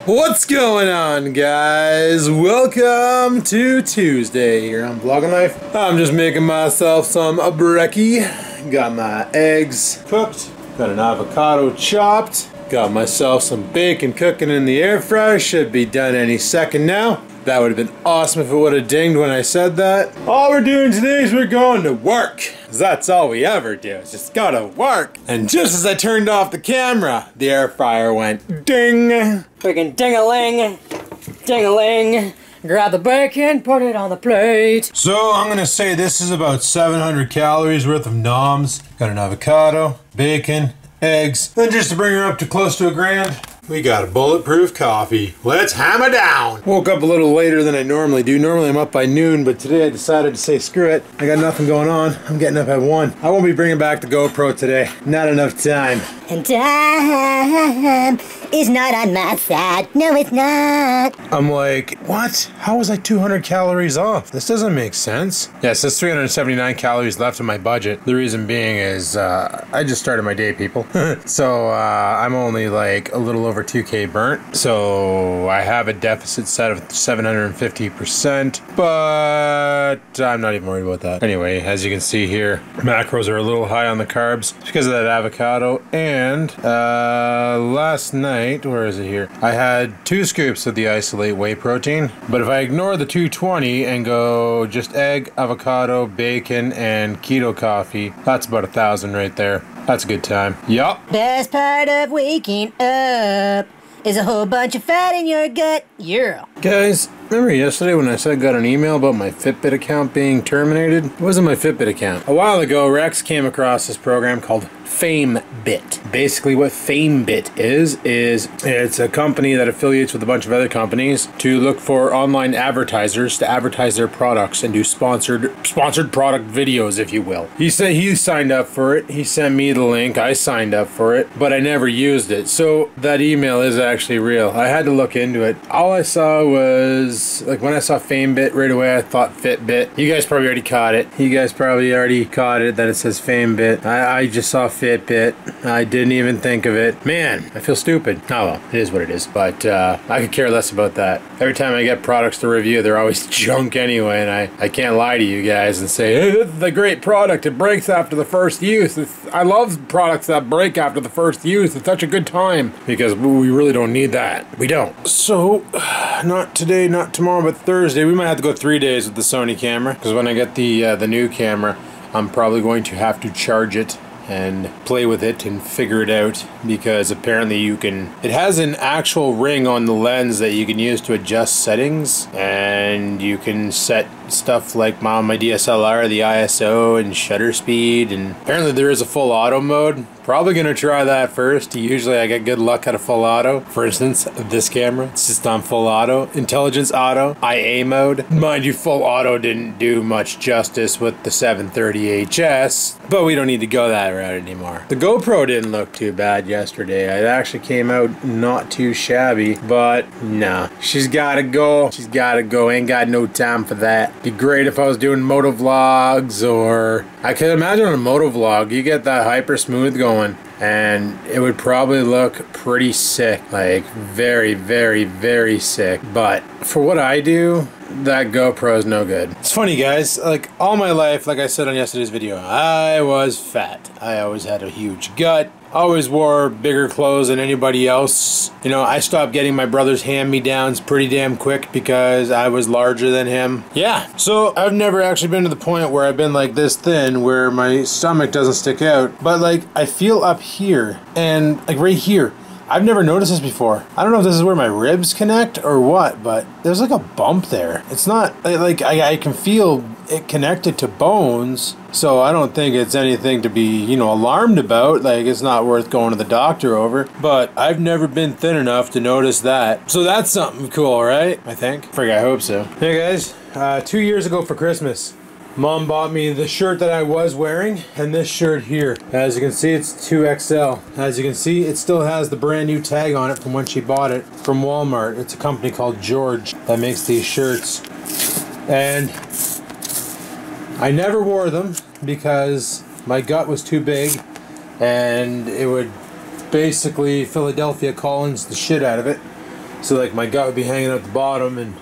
What's going on, guys? Welcome to Tuesday here on Vlogging Life. I'm just making myself some brekkie. Got my eggs cooked, got an avocado chopped, got myself some bacon cooking in the air fryer. Should be done any second now. That would have been awesome if it would have dinged when I said that. All we're doing today is we're going to work. 'Cause that's all we ever do, is just go to work. And just as I turned off the camera, the air fryer went ding. Freaking ding-a-ling, ding-a-ling. Grab the bacon, put it on the plate. So I'm gonna say this is about 700 calories worth of noms. Got an avocado, bacon, eggs. Then just to bring her up to close to a grand, we got a bulletproof coffee. Let's hammer down. Woke up a little later than I normally do. Normally I'm up by noon, but today I decided to say screw it. I got nothing going on. I'm getting up at 1. I won't be bringing back the GoPro today. Not enough time. And time is not on my side. No, it's not. I'm like, what? How was I 200 calories off? This doesn't make sense. Yeah, it says 379 calories left in my budget. The reason being is I just started my day, people. So I'm only like a little over 2K burnt. So I have a deficit set of 750%, but I'm not even worried about that. Anyway, as you can see here, macros are a little high on the carbs because of that avocado. And last night, where is it here? I had 2 scoops of the isolate whey protein, but if I ignore the 220 and go just egg, avocado, bacon, and keto coffee, that's about 1,000 right there. That's a good time. Yup. Best part of waking up is a whole bunch of fat in your gut. Yeah. Guys, remember yesterday when I said I got an email about my Fitbit account being terminated? It wasn't my Fitbit account. A while ago, Rex came across this program called FameBit. Basically what FameBit is it's a company that affiliates with a bunch of other companies to look for online advertisers to advertise their products and do sponsored product videos, if you will. He said he signed up for it. He sent me the link. I signed up for it, but I never used it. So that email is actually real. I had to look into it. All I saw was, like, when I saw FameBit right away, I thought Fitbit. You guys probably already caught it. That it says FameBit. I just saw Fitbit. I didn't even think of it. Man, I feel stupid. Oh well, it is what it is. But I could care less about that. Every time I get products to review, they're always junk anyway, and I can't lie to you guys and say, hey, this is a great product. It breaks after the first use. I love products that break after the first use. It's such a good time. Because we really don't need that. We don't. So, not today, not tomorrow, but Thursday, we might have to go 3 days with the Sony camera. Because when I get the new camera, I'm probably going to have to charge it and play with it and figure it out, because apparently it has an actual ring on the lens that you can use to adjust settings, and you can set stuff like on my DSLR, the ISO and shutter speed, and apparently there is a full auto mode. Probably gonna try that first. Usually I get good luck at a full auto. For instance, this camera, it's just on full auto. Intelligence auto, IA mode. Mind you, full auto didn't do much justice with the 730 HS, but we don't need to go that route anymore. The GoPro didn't look too bad yesterday. It actually came out not too shabby, but nah. She's gotta go. She's gotta go. Ain't got no time for that. Be great if I was doing moto vlogs, or I could imagine on a moto vlog, you get that hyper smooth going, and it would probably look pretty sick, like very, very, very sick. But for what I do, that GoPro is no good. It's funny, guys, like all my life, like I said on yesterday's video, I was fat. I always had a huge gut. Always wore bigger clothes than anybody else. You know, I stopped getting my brother's hand-me-downs pretty damn quick because I was larger than him. Yeah, so I've never actually been to the point where I've been like this thin where my stomach doesn't stick out. But like, I feel up here and like right here. I've never noticed this before. I don't know if this is where my ribs connect or what, but there's like a bump there. It's not, like, I can feel it connected to bones, so I don't think it's anything to be, you know, alarmed about. Like, it's not worth going to the doctor over, but I've never been thin enough to notice that. So that's something cool, right? I think. Frig, I hope so. Hey guys, 2 years ago for Christmas, Mom bought me the shirt that I was wearing and this shirt here. As you can see, it's 2XL. As you can see, it still has the brand new tag on it from when she bought it from Walmart. It's a company called George that makes these shirts. And I never wore them because my gut was too big and it would basically Philadelphia Collins the shit out of it. So like my gut would be hanging out the bottom and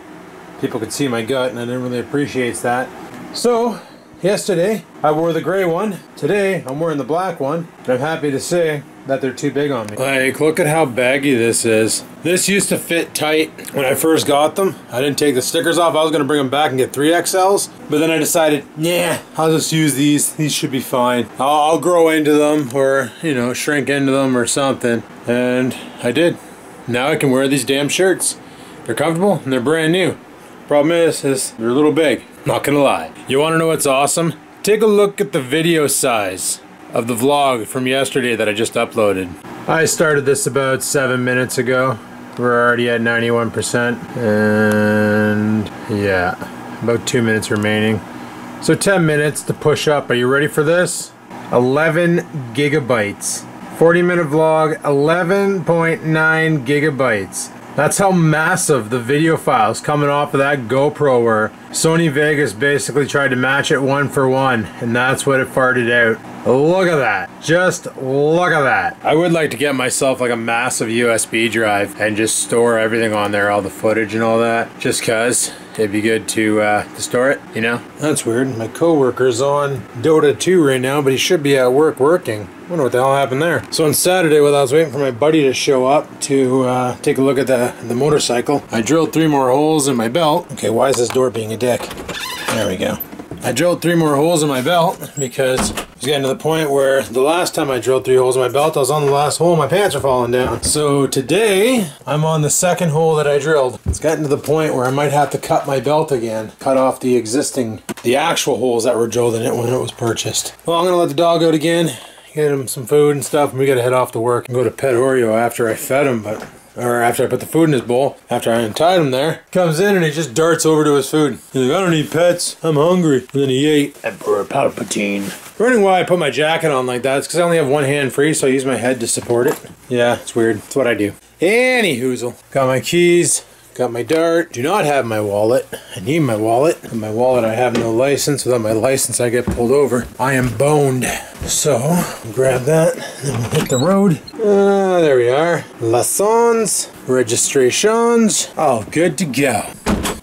people could see my gut, and I didn't really appreciate that. So yesterday I wore the gray one. Today I'm wearing the black one, and I'm happy to say that they're too big on me. Like, look at how baggy this is. This used to fit tight when I first got them. I didn't take the stickers off. I was gonna bring them back and get 3XLs, but then I decided, yeah, I'll just use these. These should be fine. I'll grow into them, or, you know, shrink into them or something. And I did. Now I can wear these damn shirts. They're comfortable and they're brand new. Problem is they're a little big. Not gonna lie. You wanna know what's awesome? Take a look at the video size of the vlog from yesterday that I just uploaded. I started this about 7 minutes ago. We're already at 91%, and yeah, about 2 minutes remaining. So 10 minutes to push up. Are you ready for this? 11 gigabytes. 40-minute vlog, 11.9 gigabytes. That's how massive the video files coming off of that GoPro were. Sony Vegas basically tried to match it 1 for 1, and that's what it farted out. Look at that. Just look at that. I would like to get myself like a massive USB drive and just store everything on there, all the footage and all that, just cause it'd be good to store it, you know? That's weird. My coworker's on Dota 2 right now, but he should be at work working. Wonder what the hell happened there. So on Saturday, while I was waiting for my buddy to show up to take a look at the motorcycle, I drilled 3 more holes in my belt. Okay, why is this door being a dick? There we go. I drilled 3 more holes in my belt because it's getting to the point where the last time I drilled 3 holes in my belt, I was on the last hole and my pants are falling down. So today, I'm on the 2nd hole that I drilled. It's gotten to the point where I might have to cut my belt again. Cut off the actual holes that were drilled in it when it was purchased. Well, I'm gonna let the dog out again, get him some food and stuff, and we gotta head off to work and go to Pet Oreo after I fed him, or after I put the food in his bowl, after I untied him there. Comes in and he just darts over to his food. He's like, I don't need pets, I'm hungry. And then he ate Emperor Palpatine. Wondering why I put my jacket on like that. It's because I only have one hand free, so I use my head to support it. Yeah, it's weird. It's what I do. Any hoozle. Got my keys. Got my dart. Do not have my wallet. I need my wallet. In my wallet, I have no license. Without my license, I get pulled over. I am boned. So, grab that. Then we hit the road. There we are. Lessons. Registrations. All good to go.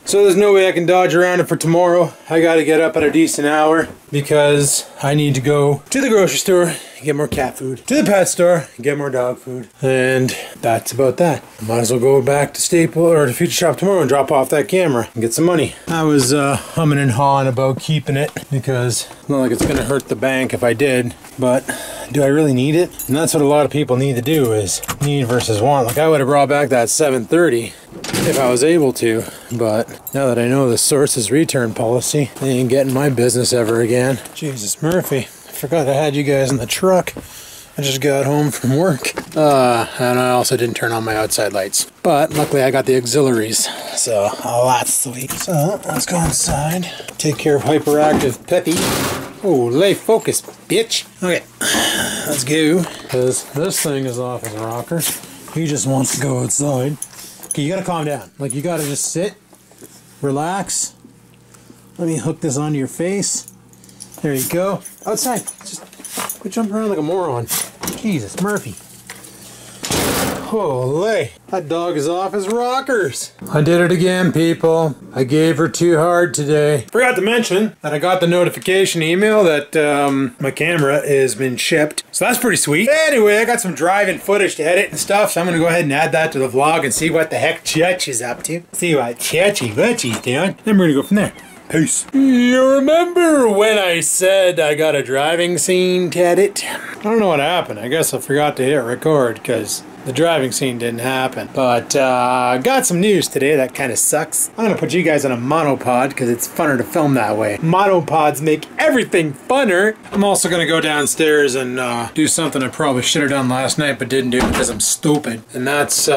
So there's no way I can dodge around it for tomorrow. I gotta get up at a decent hour because I need to go to the grocery store and get more cat food, to the pet store and get more dog food, and that's about that. I might as well go back to Staple or to Future Shop tomorrow and drop off that camera and get some money. I was humming and hawing about keeping it because it's not like it's gonna hurt the bank if I did, but do I really need it? And that's what a lot of people need to do, is need versus want. Like, I would have brought back that 730 if I was able to, but now that I know the source's return policy, they ain't getting my business ever again. Jesus, Murphy, I forgot I had you guys in the truck. I just got home from work. And I also didn't turn on my outside lights. But luckily I got the auxiliaries, so that's sweet. So let's go inside, take care of hyperactive Peppy. Oh, lay focus, bitch. Okay, let's go. Because this thing is off his rocker. He just wants to go outside. Okay, you gotta calm down. Like, you gotta just sit, relax. Let me hook this onto your face. There you go. Outside. Just quit jumping around like a moron. Jesus, Murphy. Holy, that dog is off his rockers. I did it again, people. I gave her too hard today. Forgot to mention that I got the notification email that my camera has been shipped. So that's pretty sweet. Anyway, I got some driving footage to edit and stuff, so I'm gonna go ahead and add that to the vlog and see what the heck Church is up to. See what she's doing. Then we're gonna go from there. Peace. You remember when I said I got a driving scene to edit? I don't know what happened. I guess I forgot to hit record because the driving scene didn't happen. But got some news today that kind of sucks. I'm gonna put you guys on a monopod because it's funner to film that way. Monopods make everything funner. I'm also gonna go downstairs and do something I probably should have done last night but didn't do because I'm stupid. And that's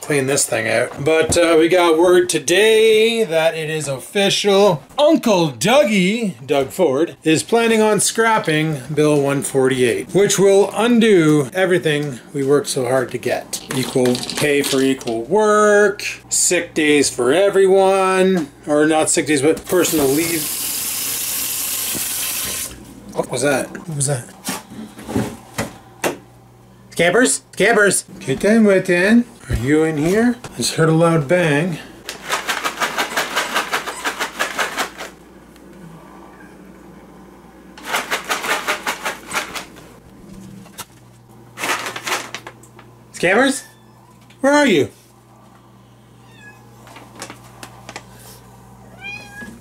clean this thing out. But we got word today that it is official. Uncle Dougie, Doug Ford, is planning on scrapping Bill 148, which will undo everything we worked so hard to get. Equal pay for equal work, sick days for everyone, or not sick days, but personal leave. What was that? What was that? Campers? Campers! Good time, wet then. Are you in here? I just heard a loud bang. Scammers? Where are you?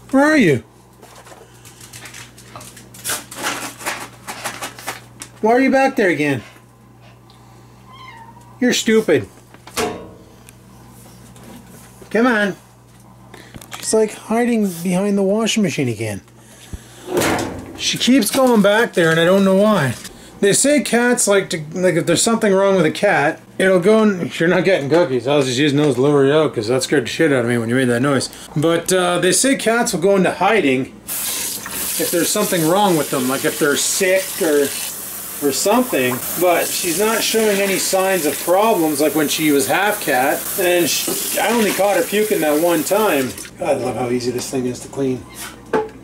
Where are you? Why are you back there again? You're stupid. Come on. She's like hiding behind the washing machine again. She keeps going back there and I don't know why. They say cats like if there's something wrong with a cat, it'll go and you're not getting cookies. I was just using those to lure you out because that scared the shit out of me when you made that noise. But they say cats will go into hiding if there's something wrong with them, like if they're sick or something, but she's not showing any signs of problems like when she was half cat, and I only caught her puking that one time. God, I love how easy this thing is to clean.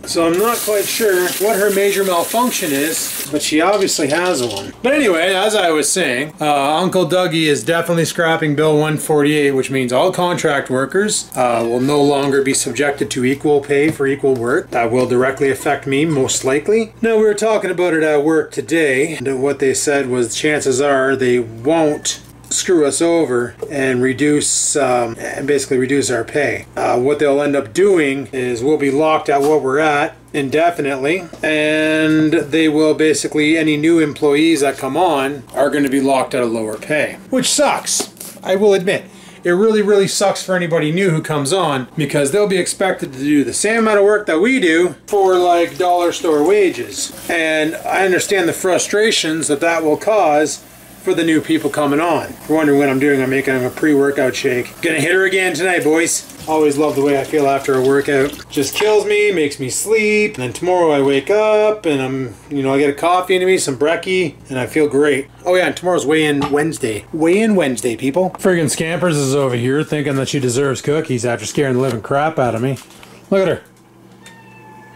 So I'm not quite sure what her major malfunction is, but she obviously has one. But anyway, as I was saying, Uncle Dougie is definitely scrapping Bill 148, which means all contract workers will no longer be subjected to equal pay for equal work. That will directly affect me, most likely. Now, we were talking about it at work today, and what they said was chances are they won't screw us over and basically reduce our pay. What they'll end up doing is we'll be locked at what we're at indefinitely, and they will basically, any new employees that come on are going to be locked at a lower pay, which sucks. I will admit it really sucks for anybody new who comes on, because they'll be expected to do the same amount of work that we do for like dollar store wages, and I understand the frustrations that will cause for the new people coming on. If you're wondering what I'm doing, I'm making a pre-workout shake. Gonna hit her again tonight, boys. Always love the way I feel after a workout. Just kills me, makes me sleep, and then tomorrow I wake up and I get a coffee into me, some brekkie, and I feel great. Oh yeah, and tomorrow's weigh-in Wednesday. Weigh-in Wednesday, people. Friggin' Scampers is over here thinking that she deserves cookies after scaring the living crap out of me. Look at her.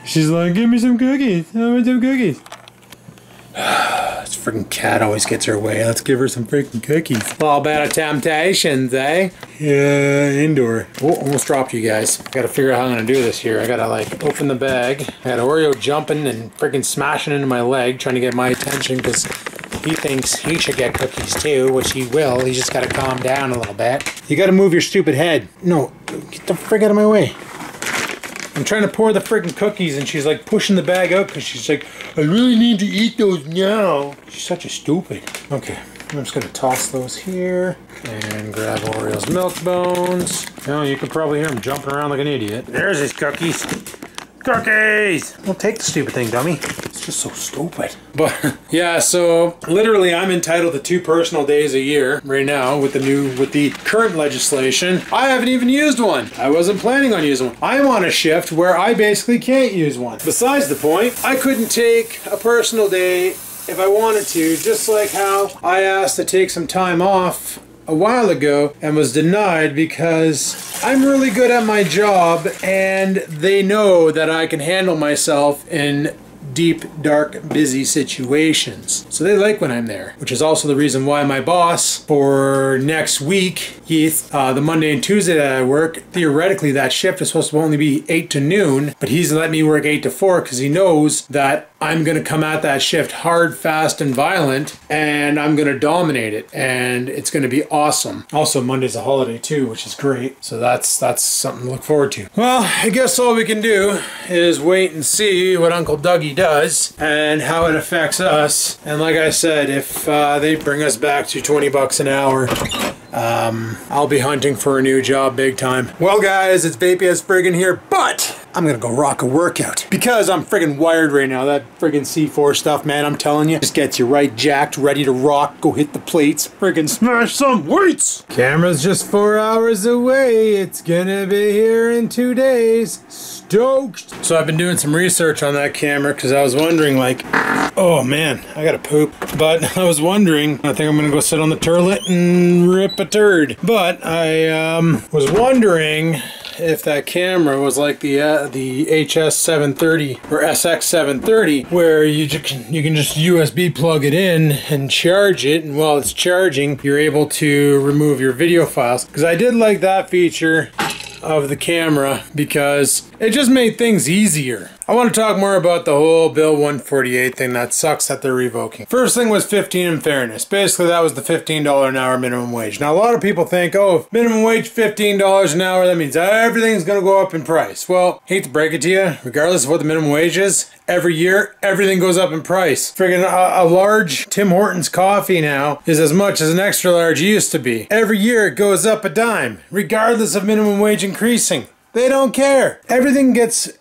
She's like, give me some cookies. I want some cookies. This freaking cat always gets her way. Let's give her some freaking cookies. All about temptations, eh? Yeah, indoor. Oh, almost dropped you guys. Gotta figure out how I'm gonna do this here. I gotta like open the bag. I got Oreo jumping and freaking smashing into my leg, trying to get my attention because he thinks he should get cookies too, which he will. He's just gotta calm down a little bit. You gotta move your stupid head. No, get the frig out of my way. I'm trying to pour the freaking cookies and she's like pushing the bag out because she's like, I really need to eat those now. She's such a stupid. Okay, I'm just gonna toss those here and grab Oreo's milk bones. Oh, you can probably hear him jumping around like an idiot. There's his cookies. Cookies! Don't take the stupid thing, dummy. It's just so stupid. But yeah, so literally I'm entitled to 2 personal days a year right now with the current legislation. I haven't even used one. I wasn't planning on using one. I'm on a shift where I basically can't use one. Besides the point, I couldn't take a personal day if I wanted to, just like how I asked to take some time off a while ago and was denied because I'm really good at my job and they know that I can handle myself in deep, dark, busy situations. So they like when I'm there, which is also the reason why my boss for next week, Heath, the Monday and Tuesday that I work, theoretically that shift is supposed to only be 8 to noon, but he's let me work 8 to 4 because he knows that I'm going to come at that shift hard, fast, and violent, and I'm going to dominate it, and it's going to be awesome. Also, Monday's a holiday too, which is great, so that's something to look forward to. Well, I guess all we can do is wait and see what Uncle Dougie does and how it affects us. And like I said, if they bring us back to 20 bucks an hour, I'll be hunting for a new job big time. Well guys, it's Vapey as friggin' here, but I'm gonna go rock a workout because I'm friggin' wired right now. That friggin' C4 stuff, man, I'm telling you, just gets you right jacked, ready to rock, go hit the plates, friggin' smash some weights. Camera's just 4 hours away. It's gonna be here in 2 days. Stoked. So I've been doing some research on that camera because I was wondering, like, oh man, I gotta poop. But I was wondering, I think I'm gonna go sit on the turlet and rip a turd. But I was wondering if that camera was like the HS730 or SX730, where you can just USB plug it in and charge it, and while it's charging, you're able to remove your video files. Because I did like that feature of the camera because it just made things easier. I want to talk more about the whole Bill 148 thing. That sucks that they're revoking. First thing was 15 in fairness. Basically, that was the $15 an hour minimum wage. Now, a lot of people think, oh, minimum wage $15 an hour, that means everything's going to go up in price. Well, hate to break it to you, regardless of what the minimum wage is, every year, everything goes up in price. Friggin' a large Tim Hortons coffee now is as much as an extra large used to be. Every year, it goes up a dime, regardless of minimum wage increasing. They don't care. Everything gets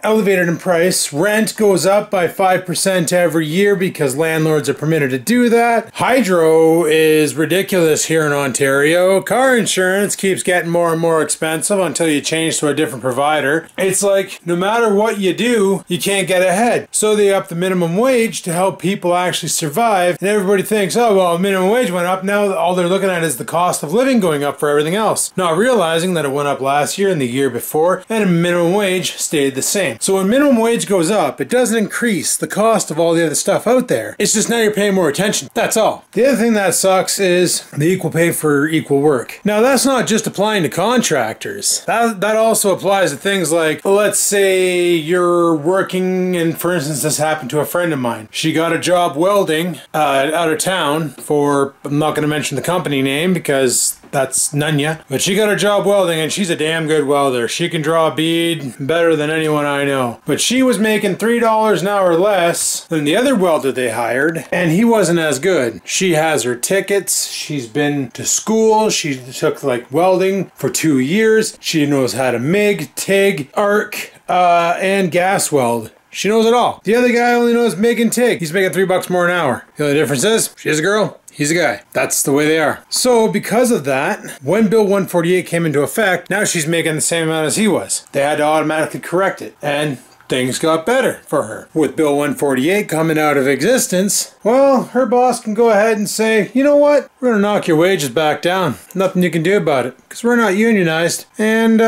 elevated in price. Rent goes up by 5% every year because landlords are permitted to do that. Hydro is ridiculous here in Ontario. Car insurance keeps getting more and more expensive until you change to a different provider. It's like no matter what you do, you can't get ahead. So they up the minimum wage to help people actually survive. And everybody thinks, oh, well, minimum wage went up. Now all they're looking at is the cost of living going up for everything else. Not realizing that it went up last year and the year before, and minimum wage stayed the same. So when minimum wage goes up, it doesn't increase the cost of all the other stuff out there. It's just now you're paying more attention. That's all. The other thing that sucks is the equal pay for equal work. Now that's not just applying to contractors. That also applies to things like, let's say you're working, and for instance this happened to a friend of mine. She got a job welding out of town for, I'm not going to mention the company name because that's Nunya, but she got a job welding and she's a damn good welder. She can draw a bead better than anyone I know. But she was making $3 an hour less than the other welder they hired, and he wasn't as good. She has her tickets, she's been to school, she took like welding for 2 years, she knows how to MIG, TIG, arc, and gas weld. She knows it all. The other guy only knows MIG and TIG. He's making $3 more an hour. The only difference is, she's a girl, he's a guy. That's the way they are. So because of that, when Bill 148 came into effect, now she's making the same amount as he was. They had to automatically correct it, and things got better for her. With Bill 148 coming out of existence, well, her boss can go ahead and say, you know what? We're gonna knock your wages back down. Nothing you can do about it, because we're not unionized, and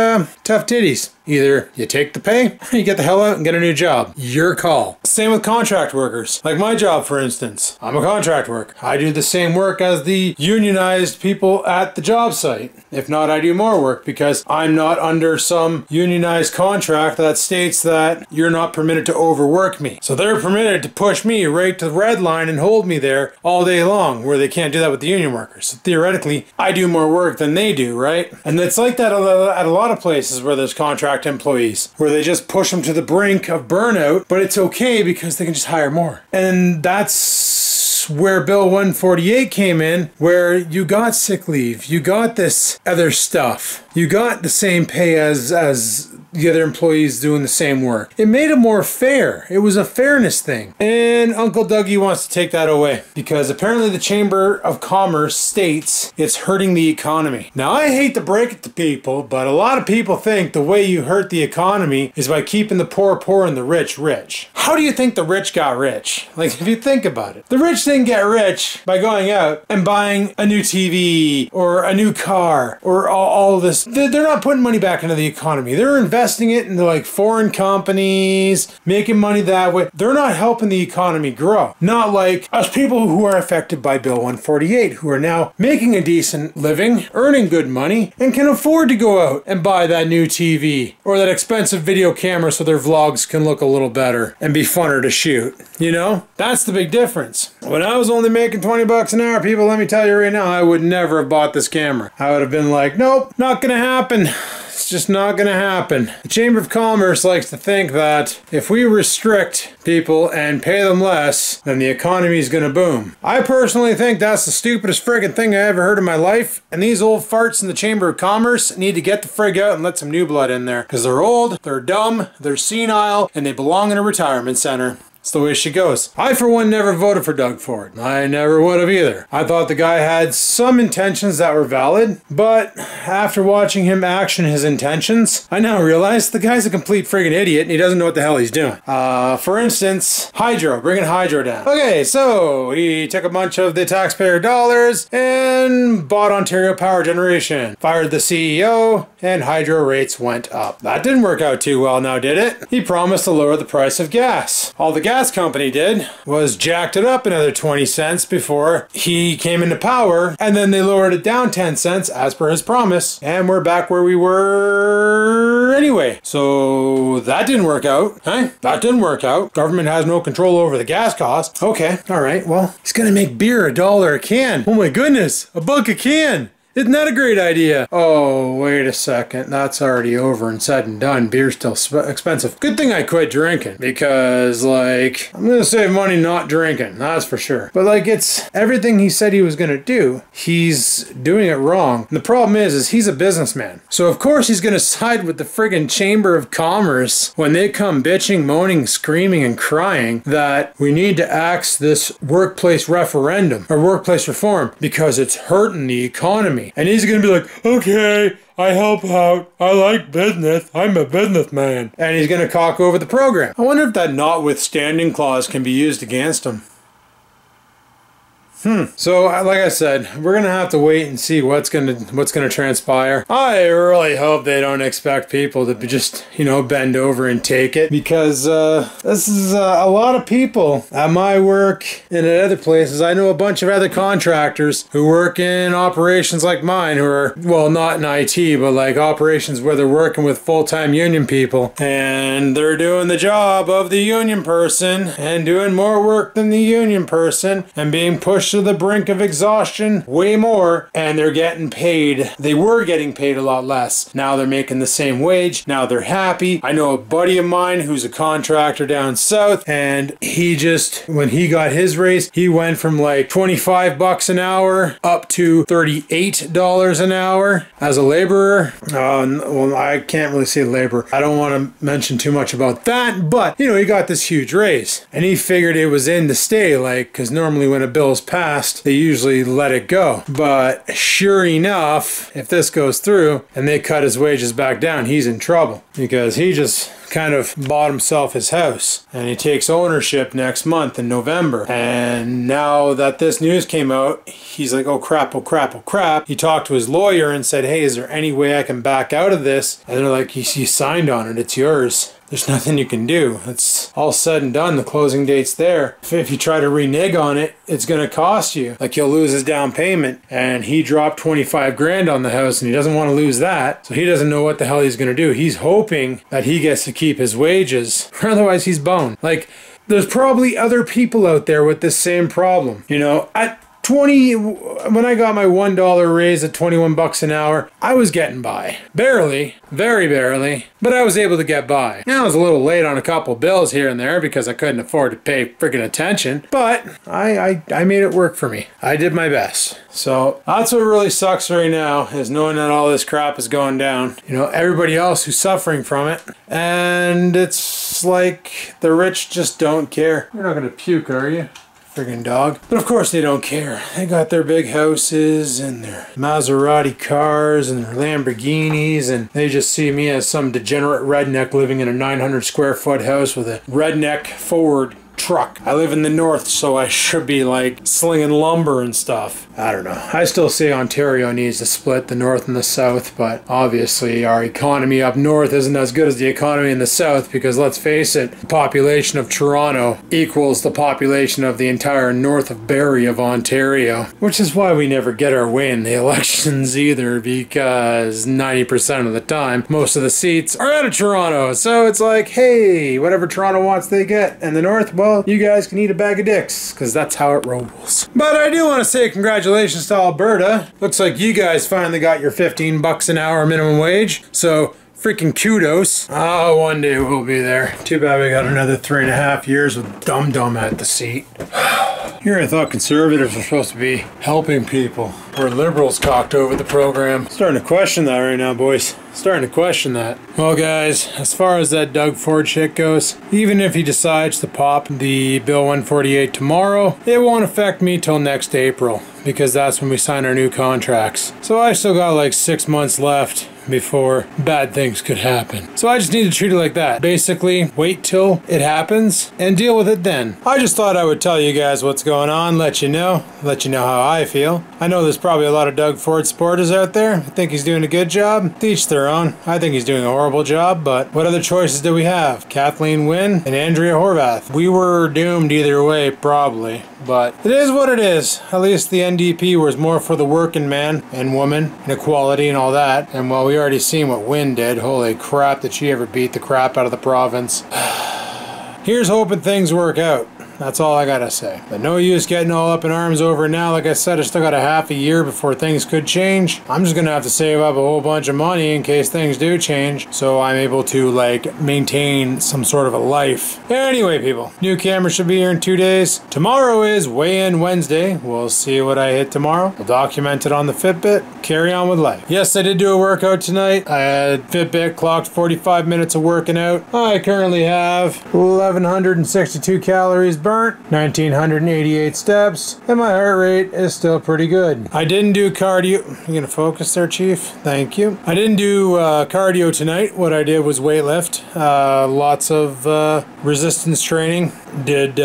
tough titties. Either you take the pay, or you get the hell out and get a new job. Your call. Same with contract workers. Like my job, for instance. I'm a contract worker. I do the same work as the unionized people at the job site. If not, I do more work because I'm not under some unionized contract that states that you're not permitted to overwork me. So they're permitted to push me right to the red line and hold me there all day long, where they can't do that with the union workers. So theoretically, I do more work than they do, right? And it's like that at a lot of places where there's contract employees, where they just push them to the brink of burnout, but it's okay because they can just hire more. And that's where Bill 148 came in, where you got sick leave, you got this other stuff, you got the same pay as the other employees doing the same work. It made it more fair. It was a fairness thing. And Uncle Dougie wants to take that away because apparently the Chamber of Commerce states it's hurting the economy. Now, I hate to break it to people, but a lot of people think the way you hurt the economy is by keeping the poor poor and the rich rich. How do you think the rich got rich? Like, if you think about it. The rich didn't get rich by going out and buying a new TV or a new car or all this. They're not putting money back into the economy. They're investing it into like foreign companies, making money that way. They're not helping the economy grow. Not like us people who are affected by Bill 148, who are now making a decent living, earning good money, and can afford to go out and buy that new TV or that expensive video camera so their vlogs can look a little better and be funner to shoot. You know? That's the big difference. When I was only making $20 an hour, people, let me tell you right now, I would never have bought this camera. I would have been like, nope, not gonna happen. It's just not gonna happen. The Chamber of Commerce likes to think that if we restrict people and pay them less, then the economy is gonna boom. I personally think that's the stupidest friggin' thing I ever heard in my life, and these old farts in the Chamber of Commerce need to get the frig out and let some new blood in there. Because they're old, they're dumb, they're senile, and they belong in a retirement center. It's the way she goes. I, for one, never voted for Doug Ford. I never would have either. I thought the guy had some intentions that were valid, but after watching him action his intentions, I now realize the guy's a complete friggin' idiot and he doesn't know what the hell he's doing. For instance, hydro, bringing hydro down. Okay, so he took a bunch of the taxpayer dollars and bought Ontario Power Generation, fired the CEO, and hydro rates went up. That didn't work out too well now, did it? He promised to lower the price of gas. All the gas company did was jacked it up another 20 cents before he came into power, and then they lowered it down 10 cents as per his promise, and we're back where we were anyway. So that didn't work out, huh? That didn't work out. Government has no control over the gas cost. Okay, all right, well, he's gonna make beer $1 a can. Oh my goodness, $1 a can. Isn't that a great idea? Oh, wait a second. That's already over and said and done. Beer's still expensive. Good thing I quit drinking because, like, I'm gonna save money not drinking. That's for sure. But, like, it's everything he said he was gonna do. He's doing it wrong. And the problem is he's a businessman. So, of course, he's gonna side with the friggin' Chamber of Commerce when they come bitching, moaning, screaming, and crying that we need to axe this workplace referendum or workplace reform because it's hurting the economy. And he's gonna be like, okay, I help out. I like business. I'm a businessman. And he's gonna cock over the program. I wonder if that notwithstanding clause can be used against him. So, like I said, we're gonna have to wait and see what's gonna transpire. I really hope they don't expect people to just, you know, bend over and take it, because this is a lot of people at my work and at other places. I know a bunch of other contractors who work in operations like mine, who are, well, not in IT, but like operations where they're working with full-time union people, and they're doing the job of the union person and doing more work than the union person and being pushed to the brink of exhaustion way more, and they're getting paid. They were getting paid a lot less. Now they're making the same wage. Now they're happy. I know a buddy of mine who's a contractor down south, and he just, when he got his raise, he went from like 25 bucks an hour up to $38 an hour as a laborer. Well, I can't really say labor. I don't want to mention too much about that, but you know, he got this huge raise and he figured it was in to stay, like, because normally when a bill's passed, they usually let it go. But sure enough, if this goes through and they cut his wages back down, he's in trouble because he just kind of bought himself his house and he takes ownership next month in November. And now that this news came out, he's like, oh crap, oh crap, oh crap. He talked to his lawyer and said, hey, is there any way I can back out of this? And they're like, you signed on it, it's yours. There's nothing you can do. It's all said and done. The closing date's there. If you try to renege on it, it's going to cost you. Like, he'll lose his down payment. And he dropped 25 grand on the house and he doesn't want to lose that. So he doesn't know what the hell he's going to do. He's hoping that he gets to keep his wages. Otherwise, he's boned. Like, there's probably other people out there with this same problem. You know, when I got my $1 raise at 21 bucks an hour, I was getting by. Barely, very barely, but I was able to get by. Now, I was a little late on a couple bills here and there because I couldn't afford to pay friggin' attention, but I made it work for me. I did my best. So that's what really sucks right now, is knowing that all this crap is going down. You know, everybody else who's suffering from it, and it's like the rich just don't care. You're not gonna puke, are you? Friggin' dog. But of course they don't care. They got their big houses and their Maserati cars and their Lamborghinis, and they just see me as some degenerate redneck living in a 900 square foot house with a redneck Ford truck. I live in the north, so I should be like slinging lumber and stuff. I don't know. I still say Ontario needs to split the north and the south, but obviously our economy up north isn't as good as the economy in the south, because let's face it, the population of Toronto equals the population of the entire north of Barrie of Ontario, which is why we never get our way in the elections either, because 90% of the time most of the seats are out of Toronto. So it's like, hey, whatever Toronto wants they get, and the north, well, you guys can eat a bag of dicks, because that's how it rolls. But I do want to say congratulations to Alberta. Looks like you guys finally got your 15 bucks an hour minimum wage, so freaking kudos. Oh, one day we'll be there. Too bad we got another 3.5 years with Dum Dum at the seat. Here I thought conservatives were supposed to be helping people. We're liberals cocked over the program. Starting to question that right now, boys. Starting to question that. Well, guys, as far as that Doug Ford shit goes, even if he decides to pop the Bill 148 tomorrow, it won't affect me till next April, because that's when we sign our new contracts. So I still got like 6 months left before bad things could happen. So I just need to treat it like that. Basically, wait till it happens and deal with it then. I just thought I would tell you guys what's going on, let you know how I feel. I know there's probably a lot of Doug Ford supporters out there. I think he's doing a good job. To each their own. I think he's doing a horrible job, but what other choices do we have? Kathleen Wynne and Andrea Horvath. We were doomed either way, probably. But it is what it is. At least the NDP was more for the working man and woman and equality and all that. And while we already seen what Wynne did, holy crap did she ever beat the crap out of the province. Here's hoping things work out. That's all I gotta say. But no use getting all up in arms over it now. Like I said, I still got a half a year before things could change. I'm just gonna have to save up a whole bunch of money in case things do change, so I'm able to like maintain some sort of a life. Anyway, people, new camera should be here in 2 days. Tomorrow is weigh-in Wednesday. We'll see what I hit tomorrow. We'll document it on the Fitbit. Carry on with life. Yes, I did do a workout tonight. I had Fitbit clocked 45 minutes of working out. I currently have 1,162 calories burned. 1,988 steps, and my heart rate is still pretty good. I didn't do cardio. You gonna focus there, Chief? Thank you. I didn't do cardio tonight. What I did was weightlift. Lots of resistance training. Did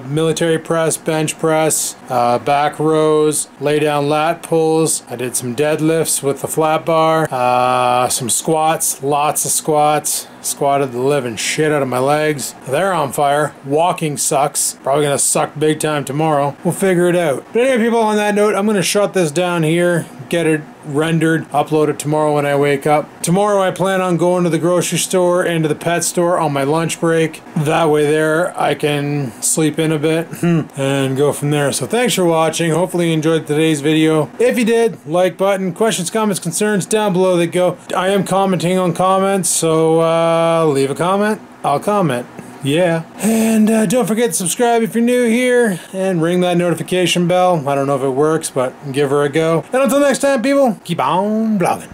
military press, bench press, back rows, lay down lat pulls. I did some deadlifts with the flat bar, some squats, lots of squats. Squatted the living shit out of my legs. They're on fire. Walking sucks. Probably gonna suck big time tomorrow. We'll figure it out. But anyway, people, on that note, I'm gonna shut this down here, get it rendered, upload it tomorrow when I wake up. Tomorrow I plan on going to the grocery store and to the pet store on my lunch break. That way there I can sleep in a bit and go from there. So thanks for watching. Hopefully you enjoyed today's video. If you did, like button, questions, comments, concerns, down below they go. I am commenting on comments, so leave a comment. I'll comment. Yeah. And don't forget to subscribe if you're new here and ring that notification bell. I don't know if it works, but give her a go. And until next time, people, keep on blogging.